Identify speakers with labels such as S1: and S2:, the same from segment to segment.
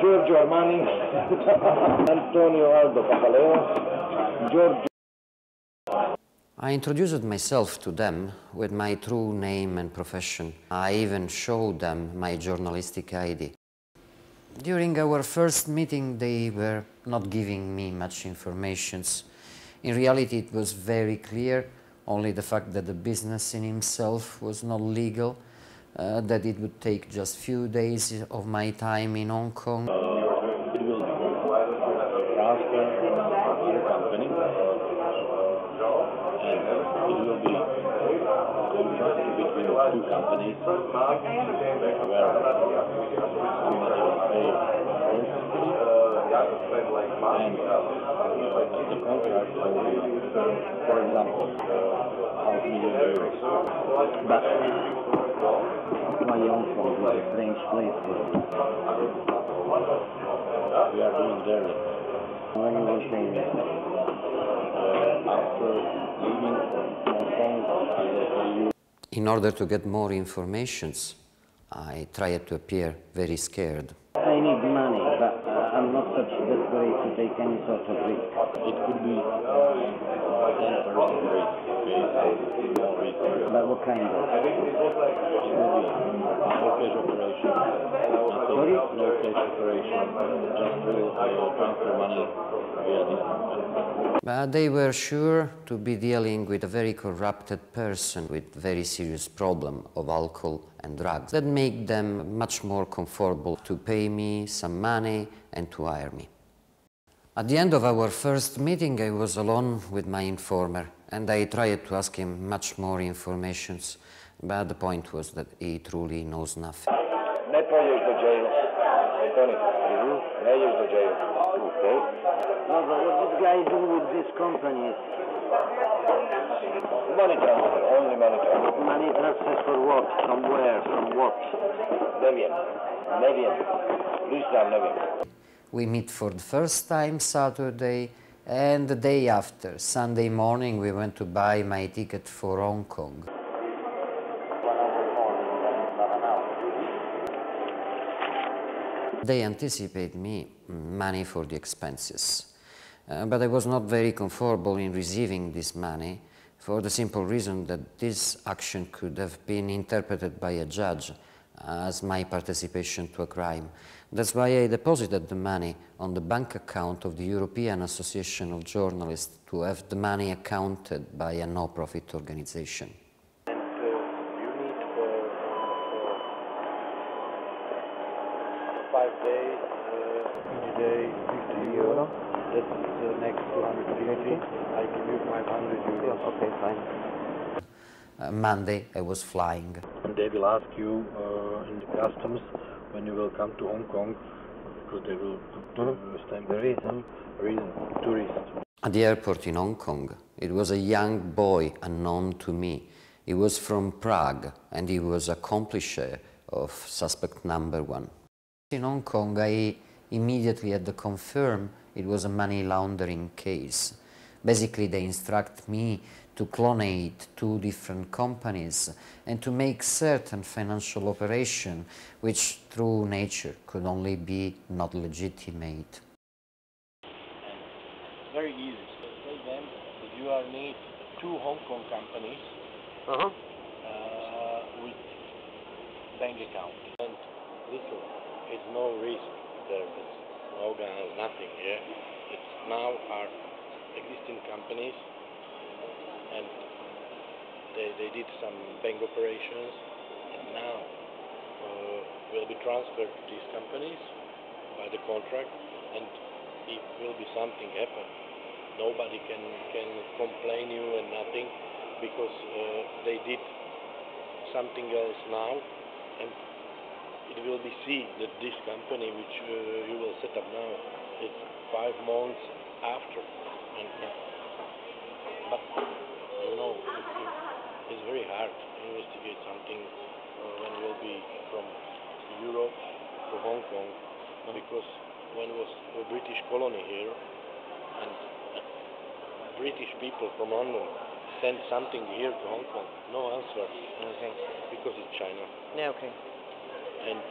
S1: Giorgio Armani, Antonio Aldo Papaleo, Giorgio.
S2: I introduced myself to them with my true name and profession. I even showed them my journalistic ID. During our first meeting, they were not giving me much information. In reality, it was very clear, only the fact that the business in himself was not legal, that it would take just few days of my time in Hong Kong.
S3: It will transfer the company, and it will be contract between two companies where somebody will pay one company, and the contract will be, for example, €500,000.
S1: But why Hong Kong is a strange place for you?
S3: We are doing there.
S1: When you were saying that?
S3: After leaving Hong Kong, I will tell you.
S2: In order to get more information, I tried to appear very scared.
S1: I need money, but I'm not such desperate to take any sort of risk.
S3: It could be 10% risk, okay, more risk.
S1: But what kind of?
S3: It will be no cash operation,
S1: Sorry?
S3: no cash operation, just will transfer money via this company.
S2: But they were sure to be dealing with a very corrupted person with very serious problem of alcohol and drugs that make them much more comfortable to pay me some money and to hire me. At the end of our first meeting, I was alone with my informer, and I tried to ask him much more information, but the point was that he truly knows nothing.
S1: Ne pojedeš do jail, Tony. Ne ideš do jail. Okay. No, but what did guy do with this company? Money transfer, only money transfer. Money transfer for what? From where? From what? Neviem. Luisa, neviem.
S2: We meet for the first time Saturday, and the day after, Sunday morning, we went to buy my ticket for Hong Kong. They anticipate me money for the expenses, but I was not very comfortable in receiving this money for the simple reason that this action could have been interpreted by a judge as my participation to a crime. That's why I deposited the money on the bank account of the European Association of Journalists to have the money accounted by a no-profit organization.
S3: And you need for 5 days, each day €50. That's the next 250. I give you €500.
S1: Okay, fine.
S2: Monday, I was flying.
S3: And they will ask you in the customs when you will come to Hong Kong, because they will stamp the reason, tourist.
S2: At the airport in Hong Kong, it was a young boy unknown to me. He was from Prague, and he was accomplice of suspect number 1. In Hong Kong, I immediately had to confirm it was a money laundering case. Basically, they instruct me to clonate 2 different companies and to make certain financial operation which through nature could only be not legitimate.
S3: Very easy. Tell them that you are need 2 Hong Kong companies with bank account. And listen, it's no risk there. It's no guns, nothing. Yeah, it's now are existing companies, and they did some bank operations, and now will be transferred to these companies by the contract, and if will be something happen, nobody can complain you and nothing, because they did something else now, and it will be seen that this company which you will set up now, it's 5 months after. And, but you know, it's very hard to investigate something when it will be from Europe to Hong Kong, because when it was a British colony here, and British people from London send something here to Hong Kong. No answer.
S1: Okay.
S3: Because it's China.
S1: Yeah, okay.
S3: And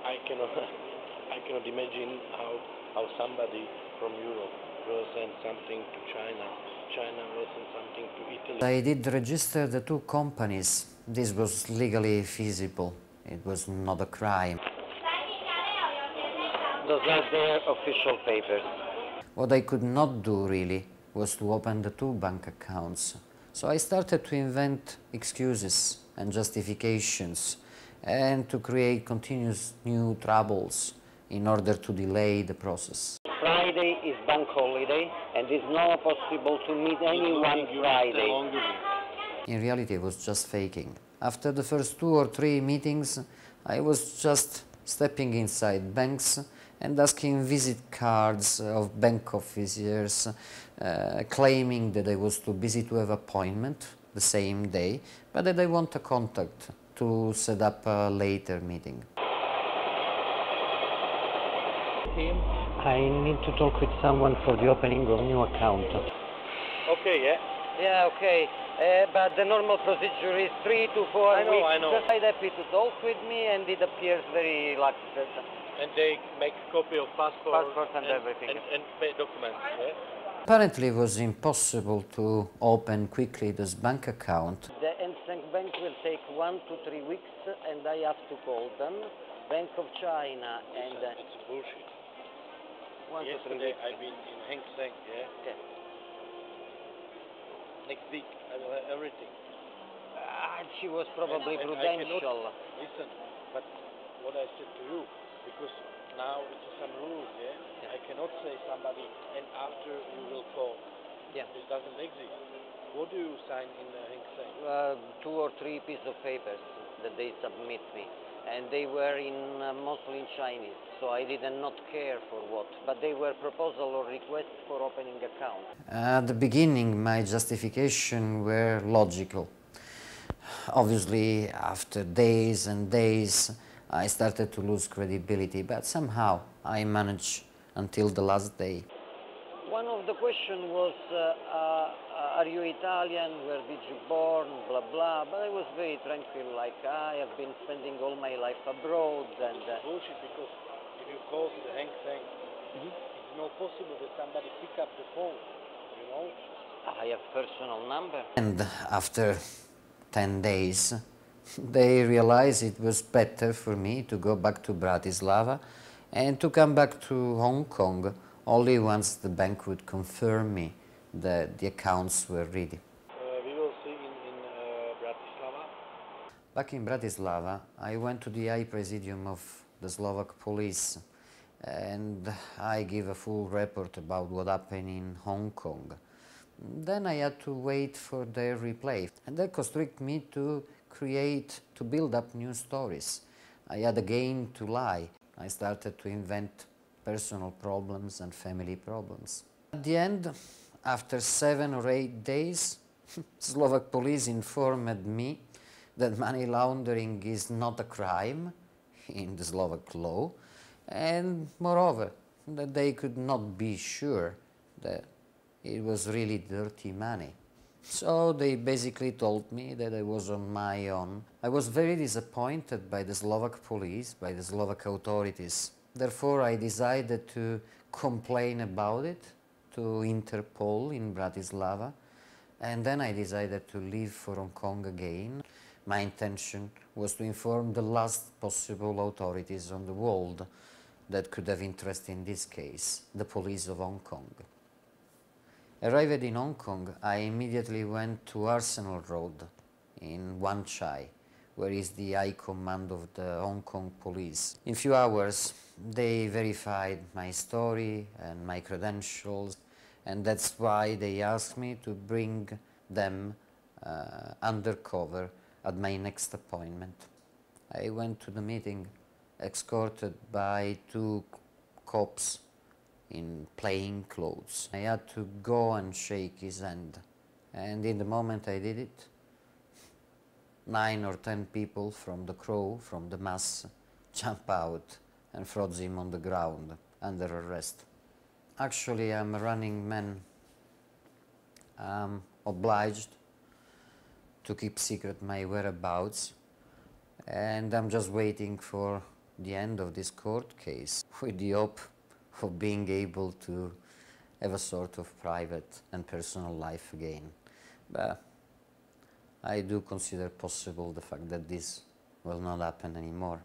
S3: I cannot imagine how somebody from Europe will send something to China. China will send something to Italy.
S2: I did register the two companies. This was legally feasible. It was not a crime.
S1: Those are their official papers.
S2: What I could not do really was to open the two bank accounts. So I started to invent excuses and justifications and to create continuous new troubles in order to delay the process.
S1: Friday is bank holiday and it's not possible to meet anyone Friday.
S2: In reality, I was just faking. After the first 2 or 3 meetings, I was just stepping inside banks and asking visit cards of bank officers, claiming that I was too busy to have appointment the same day, but that I want a contact to set up a later meeting.
S1: I need to talk with someone for the opening of new account.
S3: Okay, yeah?
S1: Yeah, okay. But the normal procedure is 3 to 4 weeks.
S3: I know.
S1: Just happy to talk with me and it appears very relaxed.
S3: And they make a copy of passport.
S1: And everything.
S3: And pay documents, yeah?
S2: Apparently, it was impossible to open quickly this bank account.
S1: The Ensteng Bank will take 1 to 3 weeks and I have to call them. Bank of China and...
S3: It's bullshit.
S1: 1 to 3
S3: Yesterday
S1: weeks.
S3: I've been in Hong Kong, yeah?
S1: Okay.
S3: Next week I will have everything.
S1: She was probably
S3: And
S1: prudential.
S3: Listen, but what I said to you, because now it's some rules, yeah? I cannot say somebody and after you will call.
S1: Yeah.
S3: It doesn't exist. What do you sign in Hong Kong?
S1: 2 or 3 pieces of papers that they submit me. And they were in mostly in Chinese, so I did not care for what. But they were proposal or request for opening account.
S2: At the beginning, my justification were logical. Obviously, after days and days, I started to lose credibility, but somehow I managed until the last day.
S1: One of the questions was, are you Italian, where did you born, blah blah, but I was very tranquil, like I have been spending all my life abroad and...
S3: Bullshit, because if you call to the Hong Kong, it's not possible that somebody pick up the phone, you know?
S1: I have personal number.
S2: And after 10 days, they realized it was better for me to go back to Bratislava and to come back to Hong Kong only once the bank would confirm me that the accounts were ready.
S3: We will see in Bratislava.
S2: Back in Bratislava, I went to the High Presidium of the Slovak police and I gave a full report about what happened in Hong Kong. Then I had to wait for their reply, and that constricted me to build up new stories. I had again to lie. I started to invent personal problems and family problems. At the end, after 7 or 8 days, Slovak police informed me that money laundering is not a crime in the Slovak law, and moreover, that they could not be sure that it was really dirty money. So they basically told me that I was on my own. I was very disappointed by the Slovak police, by the Slovak authorities. Therefore, I decided to complain about it to Interpol in Bratislava, and then I decided to leave for Hong Kong again. My intention was to inform the last possible authorities on the world that could have interest in this case, the police of Hong Kong. Arrived in Hong Kong, I immediately went to Arsenal Road in Wan Chai, where is the High Command of the Hong Kong police. In few hours, they verified my story and my credentials, and that's why they asked me to bring them undercover at my next appointment. I went to the meeting escorted by 2 cops in plain clothes. I had to go and shake his hand, and in the moment I did it, 9 or 10 people from the crowd, from the mass, jump out and froze him on the ground under arrest. Actually, I'm a running man I'm obliged to keep secret my whereabouts, and I'm just waiting for the end of this court case with the hope of being able to have a sort of private and personal life again. But I do consider possible the fact that this will not happen anymore.